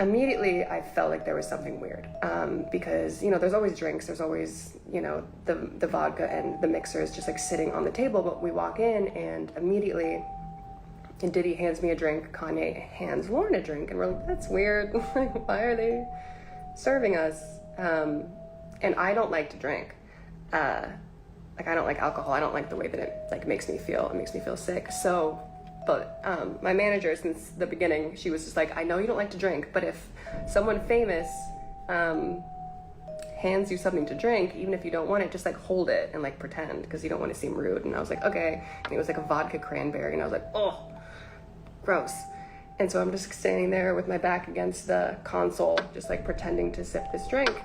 immediately I felt like there was something weird, because, you know, there's always drinks, there's always, you know, the vodka and the mixers just like sitting on the table, but we walk in and immediately Diddy hands me a drink, Kanye hands Lauren a drink, and we're like, that's weird. Like, why are they serving us? And I don't like to drink. Like, I don't like alcohol. I don't like the way that it like makes me feel. It makes me feel sick. So, but my manager, since the beginning, she was just like, I know you don't like to drink, but if someone famous hands you something to drink, even if you don't want it, just like hold it and like pretend, because you don't want to seem rude. And I was like, okay. And it was like a vodka cranberry, and I was like, oh, gross. And so I'm just standing there with my back against the console, just like pretending to sip this drink.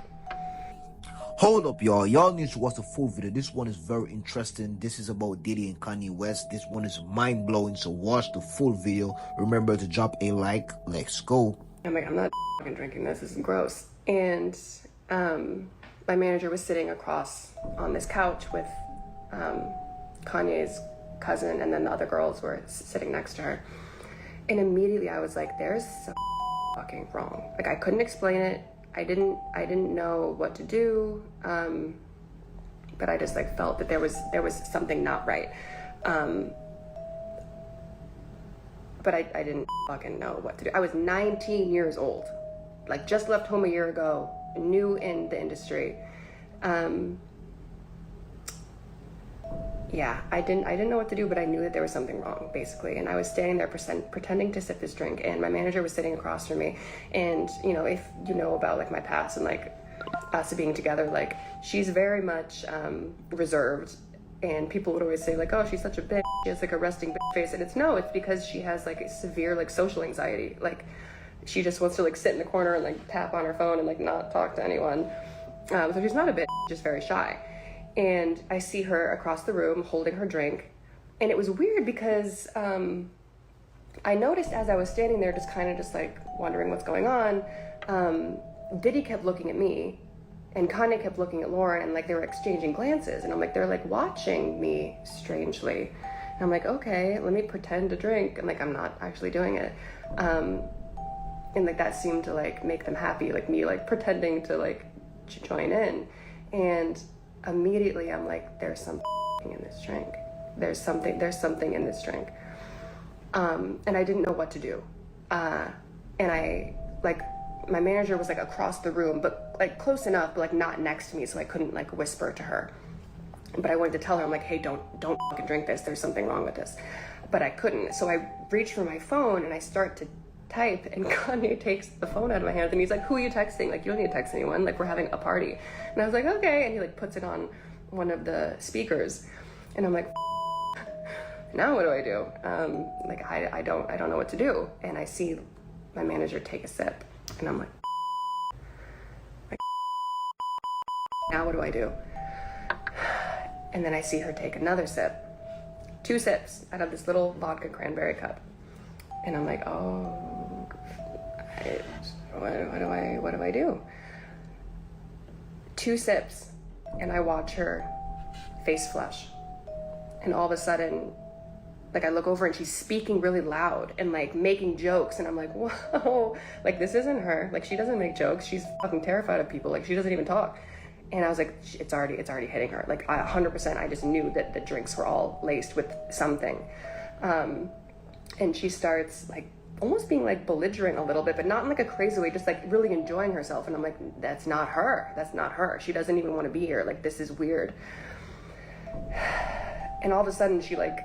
Hold up, y'all. Y'all need to watch the full video. This one is very interesting. This is about Diddy and Kanye West. This one is mind-blowing, so watch the full video. Remember to drop a like. Let's go. I'm like, I'm not fucking drinking this. This is gross. And my manager was sitting across on this couch with Kanye's cousin, and then the other girls were sitting next to her. And immediately I was like, there's something fucking wrong. Like, I couldn't explain it. I didn't know what to do, but I just like felt that there was something not right, but I didn't fucking know what to do. I was 19 years old, like just left home a year ago, new in the industry. Yeah, I didn't know what to do, but I knew that there was something wrong, basically. And I was standing there pretending to sip this drink, and my manager was sitting across from me. And, you know, if you know about like my past and like us being together, like she's very much reserved, and people would always say like, oh, she's such a bitch, she has like a resting bitch face. And it's because she has like a severe like social anxiety. Like, she just wants to like sit in the corner and like tap on her phone and like not talk to anyone. So she's not a bitch, just very shy. And I see her across the room holding her drink. And it was weird because I noticed as I was standing there just kind of just like wondering what's going on, Diddy kept looking at me and Kanye kept looking at Lauren, and like they were exchanging glances. And I'm like, they're like watching me strangely. And I'm like, okay, let me pretend to drink. And like, I'm not actually doing it. And like that seemed to like make them happy, like me like pretending to like join in. And immediately I'm like, there's something in this drink. There's something in this drink. And I didn't know what to do. And I, like, my manager was like across the room, but like close enough, but like not next to me, so I couldn't like whisper to her. But I wanted to tell her, I'm like, hey, don't fucking drink this. There's something wrong with this. But I couldn't. So I reach for my phone and I start to type, and Kanye takes the phone out of my hands and he's like, who are you texting? Like, you don't need to text anyone. Like, we're having a party. And I was like, okay. And he like puts it on one of the speakers. And I'm like, now what do I do? Like, I don't know what to do. And I see my manager take a sip, and I'm like, now what do I do? And then I see her take another sip, 2 sips out of this little vodka cranberry cup. And I'm like, oh, what do I do? 2 sips, and I watch her face flush. And all of a sudden, like, I look over and she's speaking really loud and like making jokes, and I'm like, whoa, like, this isn't her. Like, she doesn't make jokes. She's fucking terrified of people. Like, she doesn't even talk. And I was like, it's already hitting her. Like, 100%, I just knew that the drinks were all laced with something. And she starts like almost being like belligerent a little bit, but not in like a crazy way, just like really enjoying herself. And I'm like, that's not her. That's not her. She doesn't even want to be here. Like, this is weird. And all of a sudden she like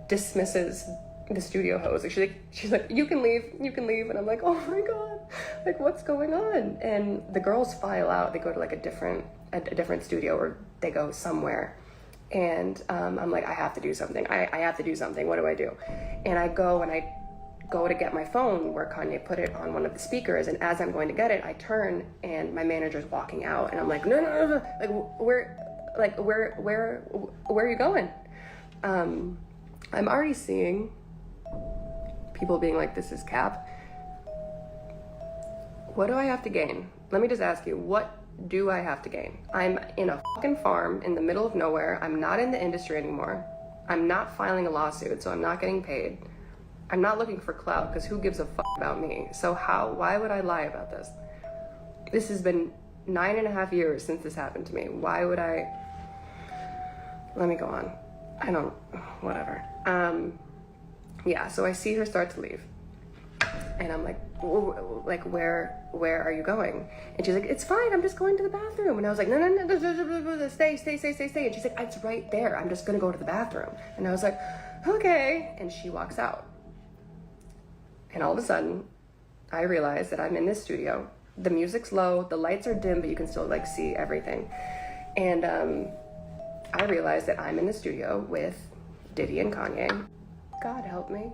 dismisses the studio host. Like, she's like, you can leave. And I'm like, oh my God, like, what's going on? And the girls file out. They go to like a different studio, or they go somewhere. And I'm like, I have to do something. I have to do something. What do I do? And I go to get my phone where Kanye put it on one of the speakers. And as I'm going to get it, I turn and my manager's walking out. And I'm like, no. Like, where are you going? I'm already seeing people being like, this is cap. What do I have to gain? Let me just ask you, what do I have to gain? I'm in a fucking farm in the middle of nowhere. I'm not in the industry anymore. I'm not filing a lawsuit, so I'm not getting paid. I'm not looking for clout, because who gives a fuck about me? So why would I lie about this? This has been 9.5 years since this happened to me. Why would I? Let me go on. I don't, whatever. Yeah, so I see her start to leave. And I'm like, where are you going? And she's like, it's fine, I'm just going to the bathroom. And I was like, no, stay. And she's like, it's right there, I'm just gonna go to the bathroom. And I was like, okay. And she walks out. And all of a sudden, I realize that I'm in this studio. The music's low, the lights are dim, but you can still like see everything. And I realize that I'm in the studio with Diddy and Kanye. God help me.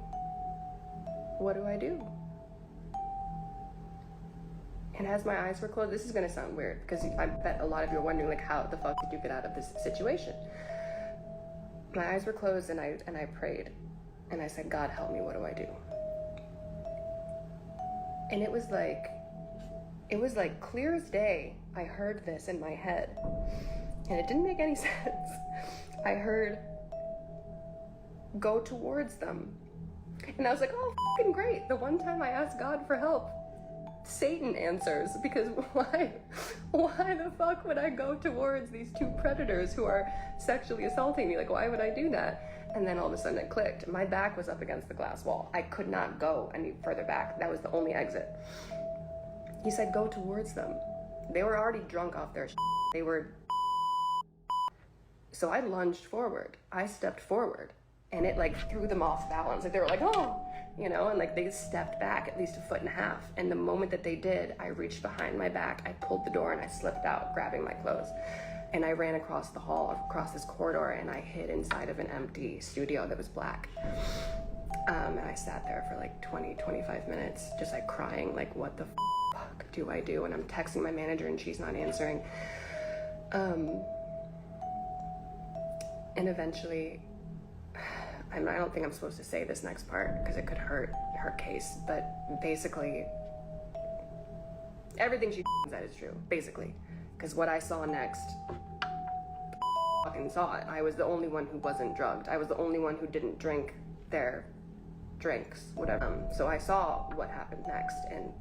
What do I do? And as my eyes were closed, this is gonna sound weird, because I bet a lot of you are wondering, like, how the fuck did you get out of this situation? My eyes were closed, and I prayed, and I said, God help me, what do I do? And it was like clear as day. I heard this in my head, and it didn't make any sense. I heard, go towards them. And I was like, oh, fucking great. The one time I asked God for help, Satan answers, because why the fuck would I go towards these two predators who are sexually assaulting me? Like, why would I do that? And then all of a sudden it clicked. My back was up against the glass wall. I could not go any further back. That was the only exit. He said, go towards them. They were already drunk off their shit. They were. So I lunged forward. I stepped forward, and it like threw them off balance. Like they were like, oh, you know, and like they stepped back at least 1.5 feet. And the moment that they did, I reached behind my back, I pulled the door, and I slipped out, grabbing my clothes. And I ran across the hall, across this corridor, and I hid inside of an empty studio that was black. And I sat there for like 20-25 minutes, just like crying, like, what the fuck do I do? And I'm texting my manager, and she's not answering. And eventually, I don't think I'm supposed to say this next part because it could hurt her case, but basically, everything she said is true, basically. Because what I saw next, fucking saw it. I was the only one who wasn't drugged. I was the only one who didn't drink their drinks, whatever. So I saw what happened next and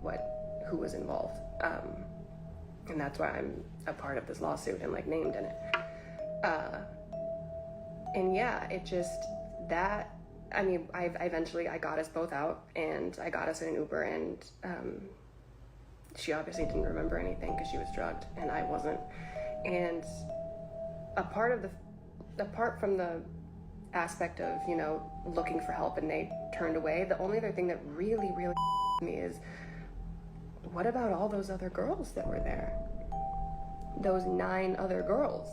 who was involved. And that's why I'm a part of this lawsuit and like named in it. And yeah, it just, that, I mean, I eventually got us both out, and I got us in an Uber, and she obviously didn't remember anything because she was drugged and I wasn't. And apart from the aspect of, you know, looking for help and they turned away, the only other thing that really me is, what about all those other girls that were there? Those 9 other girls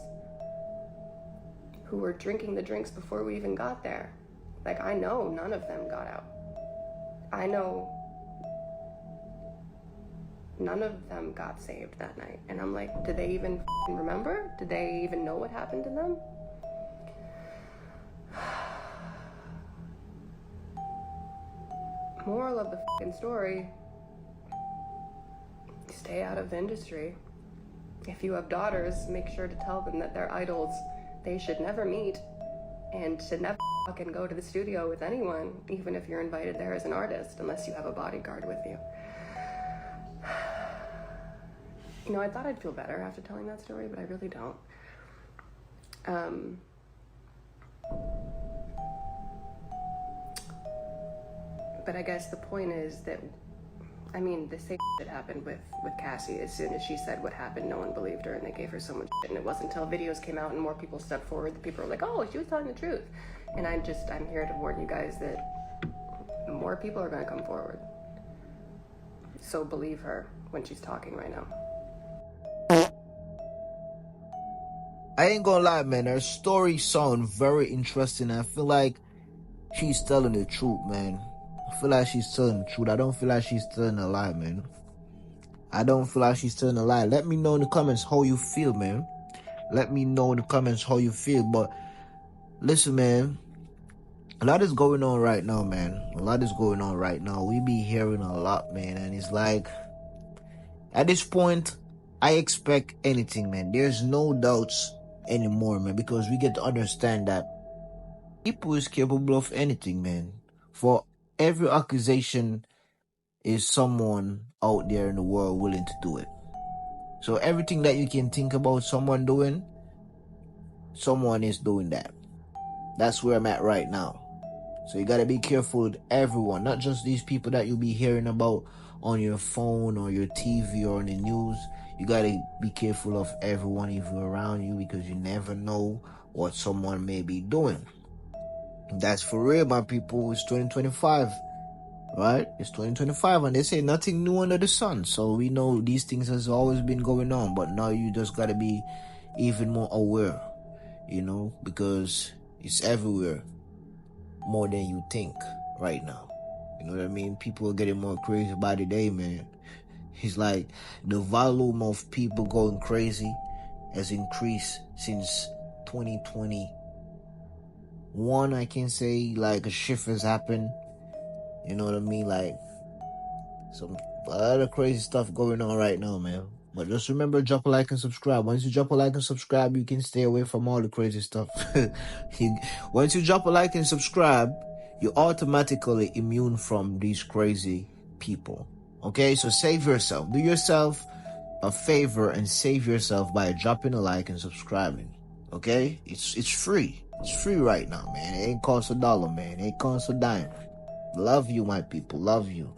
who were drinking the drinks before we even got there. Like, I know none of them got out. I know none of them got saved that night. And I'm like, did they even remember? Did they even know what happened to them? Moral of the story, stay out of the industry. If you have daughters, make sure to tell them that they're idols. They should never meet, and should never fucking go to the studio with anyone, even if you're invited there as an artist, unless you have a bodyguard with you. You know, I thought I'd feel better after telling that story, but I really don't. But I guess the point is that, I mean, the same shit happened with Cassie. As soon as she said what happened, no one believed her, and they gave her so much shit. And it wasn't until videos came out and more people stepped forward that people were like, oh, she was telling the truth. And I'm here to warn you guys that more people are going to come forward. So believe her when she's talking right now. I ain't gonna lie, man. Her story sounds very interesting. I feel like she's telling the truth, man. I feel like she's telling the truth. I don't feel like she's telling a lie, man. I don't feel like she's telling a lie. Let me know in the comments how you feel, man. Let me know in the comments how you feel. But listen, man, a lot is going on right now, man. A lot is going on right now. We be hearing a lot, man. And it's like, at this point, I expect anything, man. There's no doubts anymore, man. Because we get to understand that people is capable of anything, man. For every accusation is someone out there in the world willing to do it. So everything that you can think about someone doing, someone is doing that. That's where I'm at right now. So you gotta be careful with everyone, not just these people that you'll be hearing about on your phone or your TV or on the news. You gotta be careful of everyone even around you, because you never know what someone may be doing. That's for real, my people. It's 2025, right? It's 2025, and they say nothing new under the sun. So we know these things has always been going on, but now you just gotta be even more aware, because it's everywhere more than you think right now. You know what I mean? People are getting more crazy by the day, man. It's like the volume of people going crazy has increased since 2021. I can say like a shift has happened. You know what I mean? Like a lot of crazy stuff going on right now, man. But just remember, drop a like and subscribe. Once you drop a like and subscribe, you can stay away from all the crazy stuff. Once you drop a like and subscribe, you're automatically immune from these crazy people. Okay, so save yourself. Do yourself a favor and save yourself by dropping a like and subscribing. Okay, it's free. It's free right now, man. It ain't cost $1, man. It ain't cost a dime. Love you, my people. Love you.